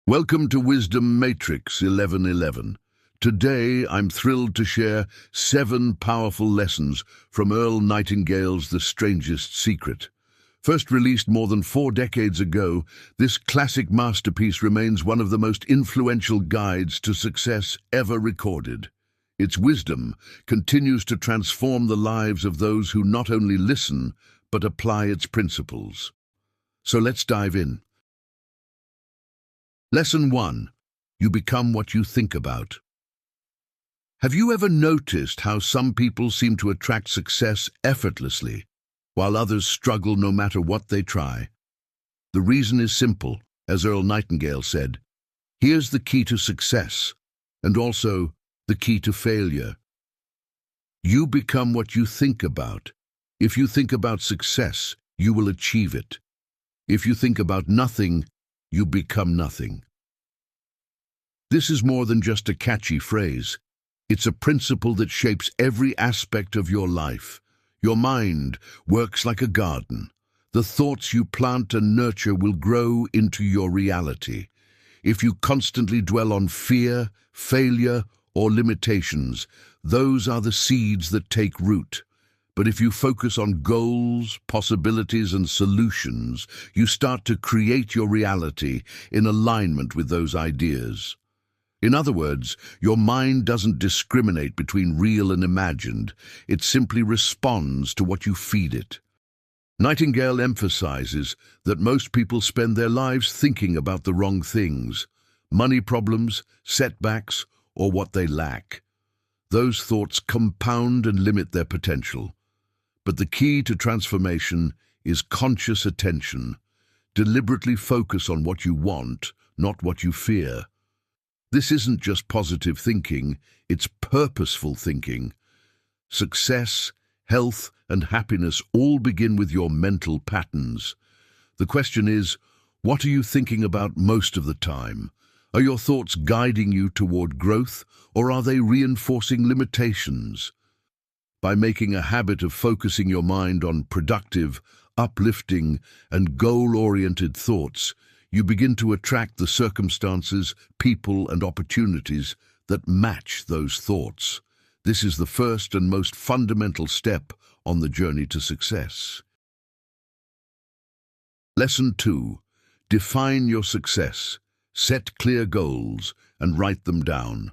Welcome to Wisdom Matrix 1111. Today, I'm thrilled to share 7 powerful lessons from Earl Nightingale's The Strangest Secret. First released more than 4 decades ago, this classic masterpiece remains one of the most influential guides to success ever recorded. Its wisdom continues to transform the lives of those who not only listen, but apply its principles. So let's dive in. Lesson 1. You become what you think about. Have you ever noticed how some people seem to attract success effortlessly, while others struggle no matter what they try? The reason is simple, as Earl Nightingale said. Here's the key to success, and also the key to failure. You become what you think about. If you think about success, you will achieve it. If you think about nothing, you become nothing. This is more than just a catchy phrase. It's a principle that shapes every aspect of your life. Your mind works like a garden. The thoughts you plant and nurture will grow into your reality. If you constantly dwell on fear, failure, or limitations, those are the seeds that take root. But if you focus on goals, possibilities, and solutions, you start to create your reality in alignment with those ideas. In other words, your mind doesn't discriminate between real and imagined. It simply responds to what you feed it. Nightingale emphasizes that most people spend their lives thinking about the wrong things: money problems, setbacks, or what they lack. Those thoughts compound and limit their potential. But the key to transformation is conscious attention. Deliberately focus on what you want, not what you fear. This isn't just positive thinking, it's purposeful thinking. Success, health, and happiness all begin with your mental patterns. The question is, what are you thinking about most of the time? Are your thoughts guiding you toward growth, or are they reinforcing limitations? By making a habit of focusing your mind on productive, uplifting, and goal-oriented thoughts, you begin to attract the circumstances, people, and opportunities that match those thoughts. This is the first and most fundamental step on the journey to success. Lesson 2. Define your success. Set clear goals and write them down.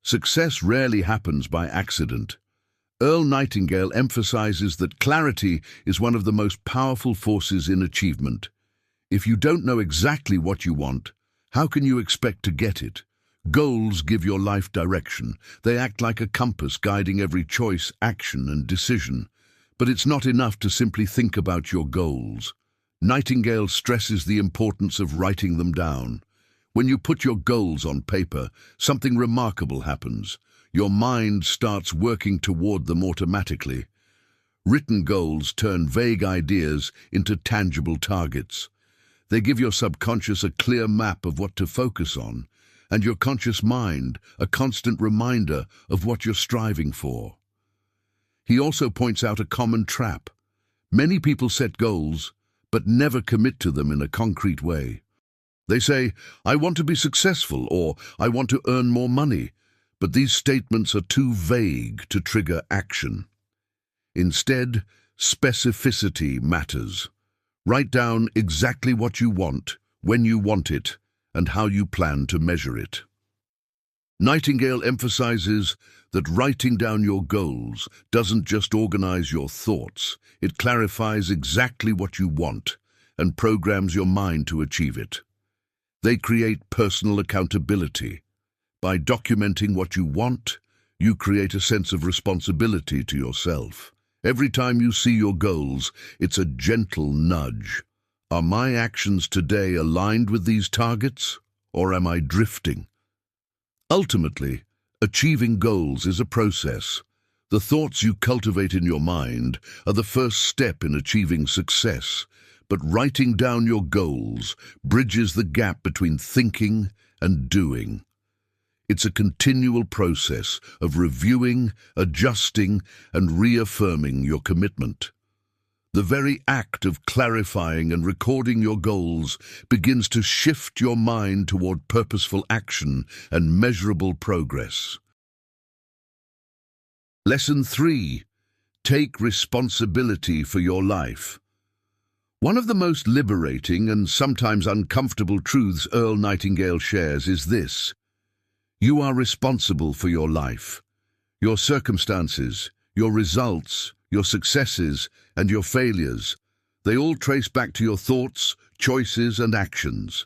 Success rarely happens by accident. Earl Nightingale emphasizes that clarity is one of the most powerful forces in achievement. If you don't know exactly what you want, how can you expect to get it? Goals give your life direction. They act like a compass guiding every choice, action, and decision. But it's not enough to simply think about your goals. Nightingale stresses the importance of writing them down. When you put your goals on paper, something remarkable happens. Your mind starts working toward them automatically. Written goals turn vague ideas into tangible targets. They give your subconscious a clear map of what to focus on, and your conscious mind a constant reminder of what you're striving for. He also points out a common trap. Many people set goals, but never commit to them in a concrete way. They say, "I want to be successful," or "I want to earn more money," but these statements are too vague to trigger action. Instead, specificity matters. Write down exactly what you want, when you want it, and how you plan to measure it. Nightingale emphasizes that writing down your goals doesn't just organize your thoughts, it clarifies exactly what you want and programs your mind to achieve it. They create personal accountability. By documenting what you want, you create a sense of responsibility to yourself. Every time you see your goals, it's a gentle nudge. Are my actions today aligned with these targets, or am I drifting? Ultimately, achieving goals is a process. The thoughts you cultivate in your mind are the first step in achieving success, but writing down your goals bridges the gap between thinking and doing. It's a continual process of reviewing, adjusting, and reaffirming your commitment. The very act of clarifying and recording your goals begins to shift your mind toward purposeful action and measurable progress. Lesson 3. Take responsibility for your life. One of the most liberating and sometimes uncomfortable truths Earl Nightingale shares is this: you are responsible for your life. Your circumstances, your results, your successes, and your failures, they all trace back to your thoughts, choices, and actions.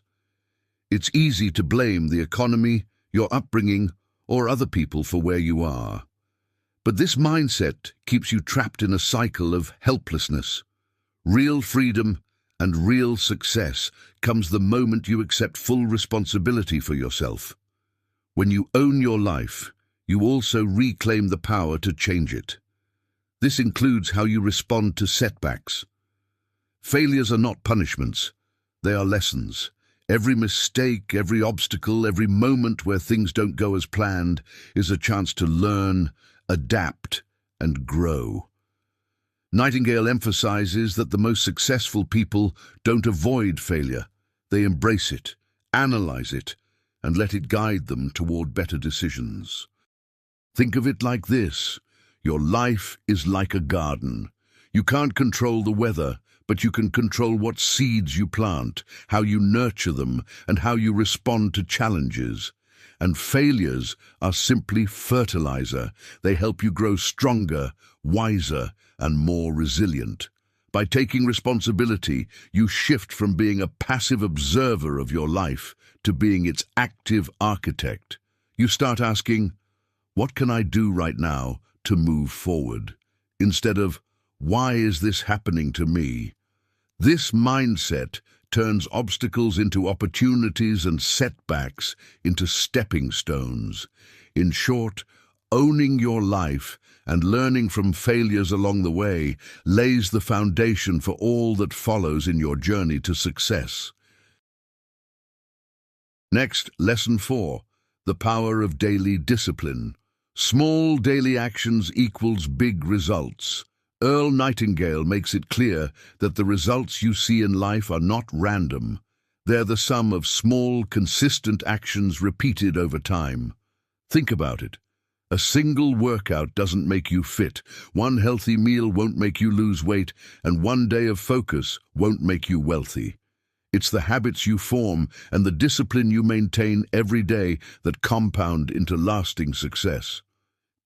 It's easy to blame the economy, your upbringing, or other people for where you are. But this mindset keeps you trapped in a cycle of helplessness. Real freedom and real success comes the moment you accept full responsibility for yourself. When you own your life, you also reclaim the power to change it. This includes how you respond to setbacks. Failures are not punishments, they are lessons. Every mistake, every obstacle, every moment where things don't go as planned is a chance to learn, adapt, and grow. Nightingale emphasizes that the most successful people don't avoid failure. They embrace it, analyze it, and let it guide them toward better decisions. Think of it like this: your life is like a garden. You can't control the weather, but you can control what seeds you plant, how you nurture them, and how you respond to challenges. And failures are simply fertilizer. They help you grow stronger, wiser, and more resilient. By taking responsibility, you shift from being a passive observer of your life to being its active architect. You start asking, what can I do right now to move forward? Instead of, why is this happening to me? This mindset turns obstacles into opportunities and setbacks into stepping stones. In short, owning your life and learning from failures along the way lays the foundation for all that follows in your journey to success. Next, Lesson 4. The power of daily discipline. Small daily actions equals big results. Earl Nightingale makes it clear that the results you see in life are not random. They're the sum of small, consistent actions repeated over time. Think about it. A single workout doesn't make you fit, one healthy meal won't make you lose weight, and one day of focus won't make you wealthy. It's the habits you form and the discipline you maintain every day that compound into lasting success.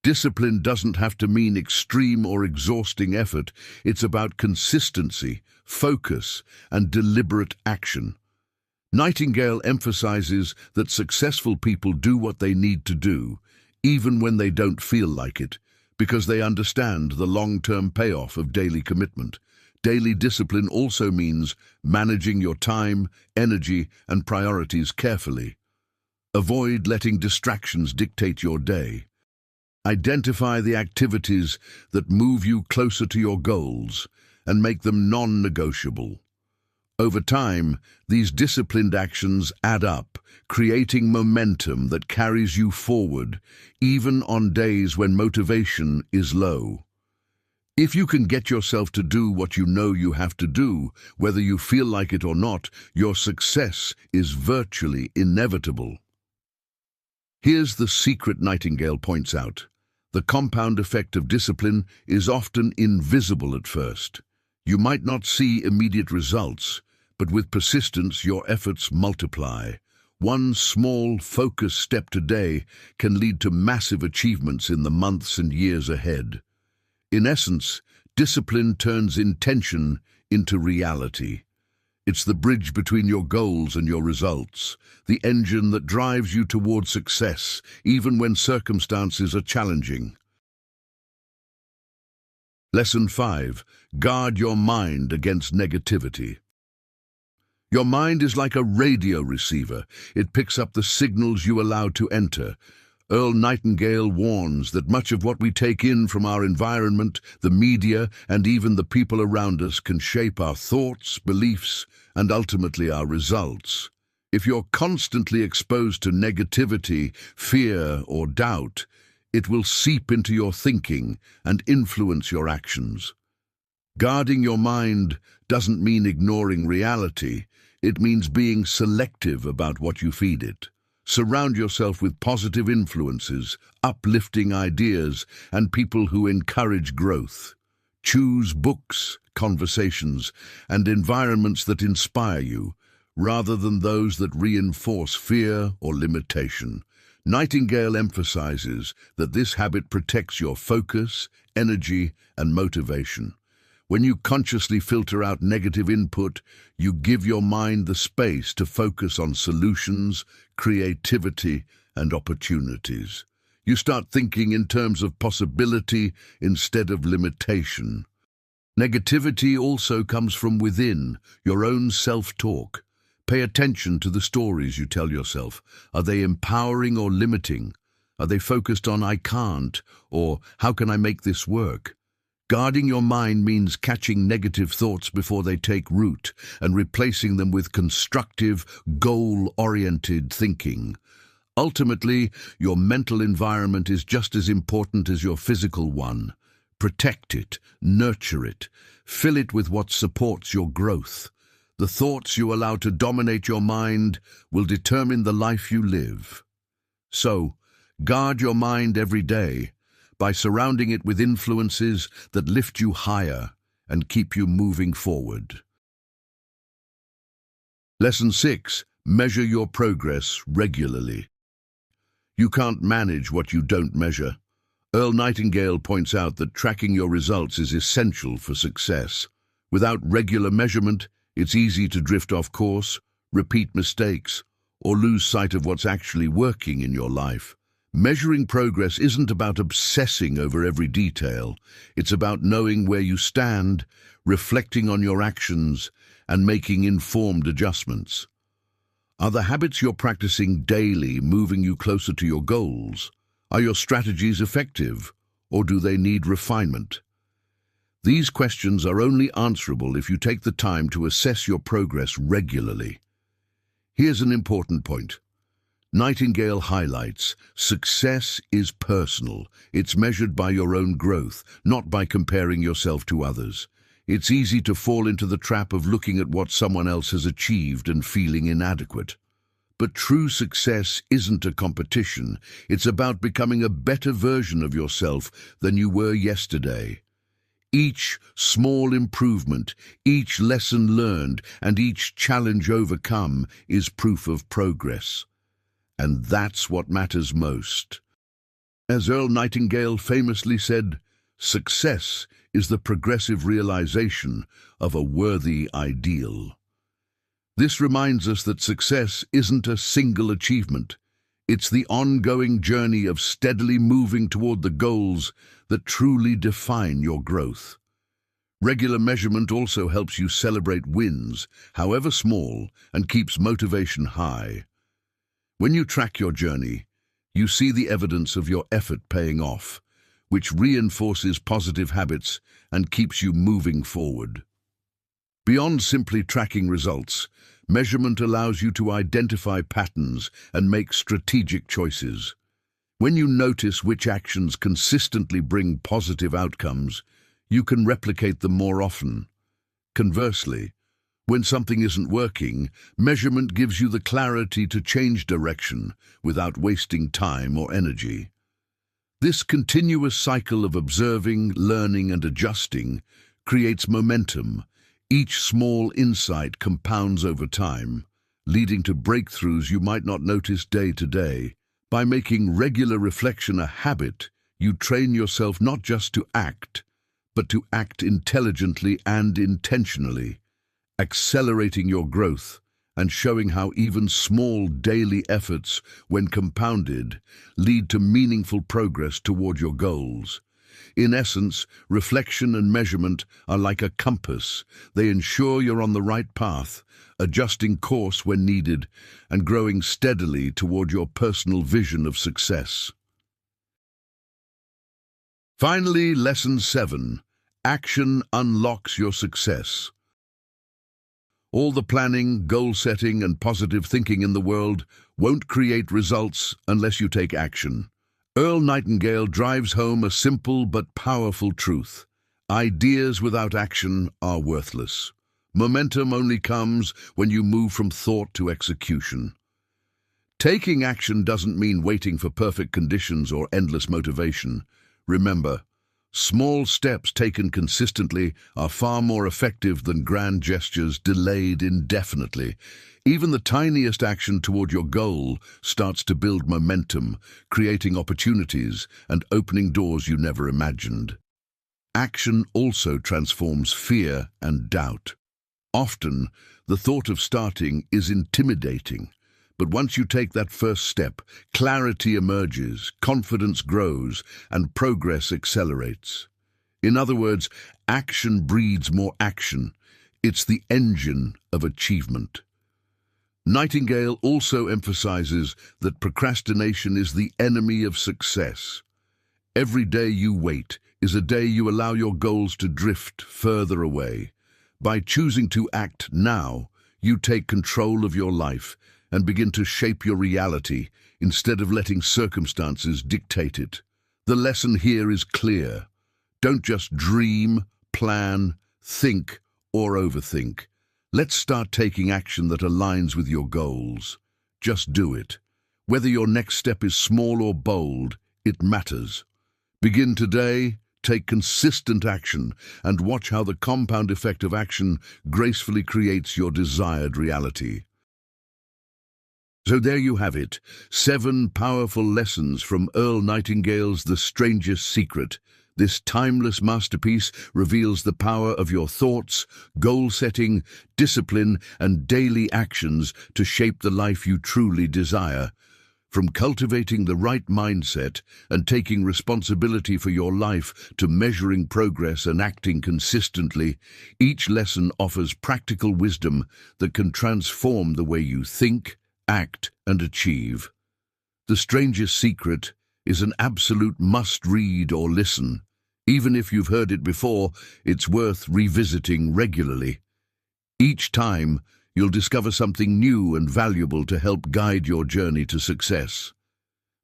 Discipline doesn't have to mean extreme or exhausting effort. It's about consistency, focus, and deliberate action. Nightingale emphasizes that successful people do what they need to do, even when they don't feel like it, because they understand the long-term payoff of daily commitment. Daily discipline also means managing your time, energy, and priorities carefully. Avoid letting distractions dictate your day. Identify the activities that move you closer to your goals and make them non-negotiable. Over time, these disciplined actions add up, creating momentum that carries you forward, even on days when motivation is low. If you can get yourself to do what you know you have to do, whether you feel like it or not, your success is virtually inevitable. Here's the secret Nightingale points out. The compound effect of discipline is often invisible at first. You might not see immediate results, but with persistence your efforts multiply. One small, focused step today can lead to massive achievements in the months and years ahead. In essence, discipline turns intention into reality. It's the bridge between your goals and your results, the engine that drives you toward success, even when circumstances are challenging. Lesson 5. Guard your mind against negativity. Your mind is like a radio receiver. It picks up the signals you allow to enter. Earl Nightingale warns that much of what we take in from our environment, the media, and even the people around us can shape our thoughts, beliefs, and ultimately our results. If you're constantly exposed to negativity, fear, or doubt, it will seep into your thinking and influence your actions. Guarding your mind doesn't mean ignoring reality. It means being selective about what you feed it. Surround yourself with positive influences, uplifting ideas, and people who encourage growth. Choose books, conversations, and environments that inspire you, rather than those that reinforce fear or limitation. Nightingale emphasizes that this habit protects your focus, energy, and motivation. When you consciously filter out negative input, you give your mind the space to focus on solutions, creativity, and opportunities. You start thinking in terms of possibility instead of limitation. Negativity also comes from within, your own self-talk. Pay attention to the stories you tell yourself. Are they empowering or limiting? Are they focused on "I can't" or "How can I make this work?" Guarding your mind means catching negative thoughts before they take root and replacing them with constructive, goal-oriented thinking. Ultimately, your mental environment is just as important as your physical one. Protect it, nurture it, fill it with what supports your growth. The thoughts you allow to dominate your mind will determine the life you live. So, guard your mind every day by surrounding it with influences that lift you higher and keep you moving forward. Lesson 6. Measure your progress regularly. You can't manage what you don't measure. Earl Nightingale points out that tracking your results is essential for success. Without regular measurement, it's easy to drift off course, repeat mistakes, or lose sight of what's actually working in your life. Measuring progress isn't about obsessing over every detail. It's about knowing where you stand, reflecting on your actions, and making informed adjustments. Are the habits you're practicing daily moving you closer to your goals? Are your strategies effective, or do they need refinement? These questions are only answerable if you take the time to assess your progress regularly. Here's an important point. Nightingale highlights, success is personal. It's measured by your own growth, not by comparing yourself to others. It's easy to fall into the trap of looking at what someone else has achieved and feeling inadequate. But true success isn't a competition. It's about becoming a better version of yourself than you were yesterday. Each small improvement, each lesson learned, and each challenge overcome is proof of progress. And that's what matters most. As Earl Nightingale famously said, success is the progressive realization of a worthy ideal. This reminds us that success isn't a single achievement. It's the ongoing journey of steadily moving toward the goals that truly define your growth. Regular measurement also helps you celebrate wins, however small, and keeps motivation high. When you track your journey, you see the evidence of your effort paying off, which reinforces positive habits and keeps you moving forward. Beyond simply tracking results, measurement allows you to identify patterns and make strategic choices. When you notice which actions consistently bring positive outcomes, you can replicate them more often. Conversely, when something isn't working, measurement gives you the clarity to change direction without wasting time or energy. This continuous cycle of observing, learning, and adjusting creates momentum. Each small insight compounds over time, leading to breakthroughs you might not notice day to day. By making regular reflection a habit, you train yourself not just to act, but to act intelligently and intentionally, accelerating your growth and showing how even small daily efforts, when compounded, lead to meaningful progress toward your goals. In essence, reflection and measurement are like a compass. They ensure you're on the right path, adjusting course when needed, and growing steadily toward your personal vision of success. Finally, Lesson 7. Action unlocks your success. All the planning, goal setting, and positive thinking in the world won't create results unless you take action. Earl Nightingale drives home a simple but powerful truth. Ideas without action are worthless. Momentum only comes when you move from thought to execution. Taking action doesn't mean waiting for perfect conditions or endless motivation. Remember, small steps taken consistently are far more effective than grand gestures delayed indefinitely. Even the tiniest action toward your goal starts to build momentum, creating opportunities and opening doors you never imagined. Action also transforms fear and doubt. Often, the thought of starting is intimidating. But once you take that first step, clarity emerges, confidence grows, and progress accelerates. In other words, action breeds more action. It's the engine of achievement. Nightingale also emphasizes that procrastination is the enemy of success. Every day you wait is a day you allow your goals to drift further away. By choosing to act now, you take control of your life and begin to shape your reality instead of letting circumstances dictate it. The lesson here is clear. Don't just dream, plan, think, or overthink. Let's start taking action that aligns with your goals. Just do it. Whether your next step is small or bold, it matters. Begin today, take consistent action, and watch how the compound effect of action gracefully creates your desired reality. So there you have it, 7 powerful lessons from Earl Nightingale's The Strangest Secret. This timeless masterpiece reveals the power of your thoughts, goal setting, discipline, and daily actions to shape the life you truly desire. From cultivating the right mindset and taking responsibility for your life to measuring progress and acting consistently, each lesson offers practical wisdom that can transform the way you think, act, and achieve. The Strangest Secret is an absolute must-read or listen. Even if you've heard it before, it's worth revisiting regularly. Each time, you'll discover something new and valuable to help guide your journey to success.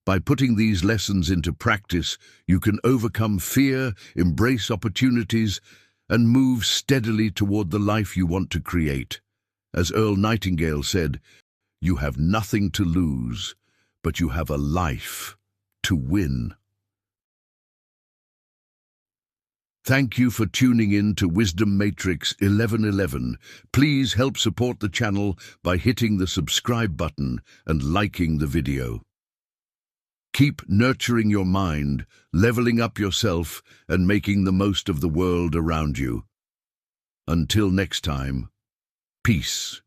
By putting these lessons into practice, you can overcome fear, embrace opportunities, and move steadily toward the life you want to create. As Earl Nightingale said, "You have nothing to lose, but you have a life to win." Thank you for tuning in to Wisdom Matrix 1111. Please help support the channel by hitting the subscribe button and liking the video. Keep nurturing your mind, leveling up yourself, and making the most of the world around you. Until next time, peace.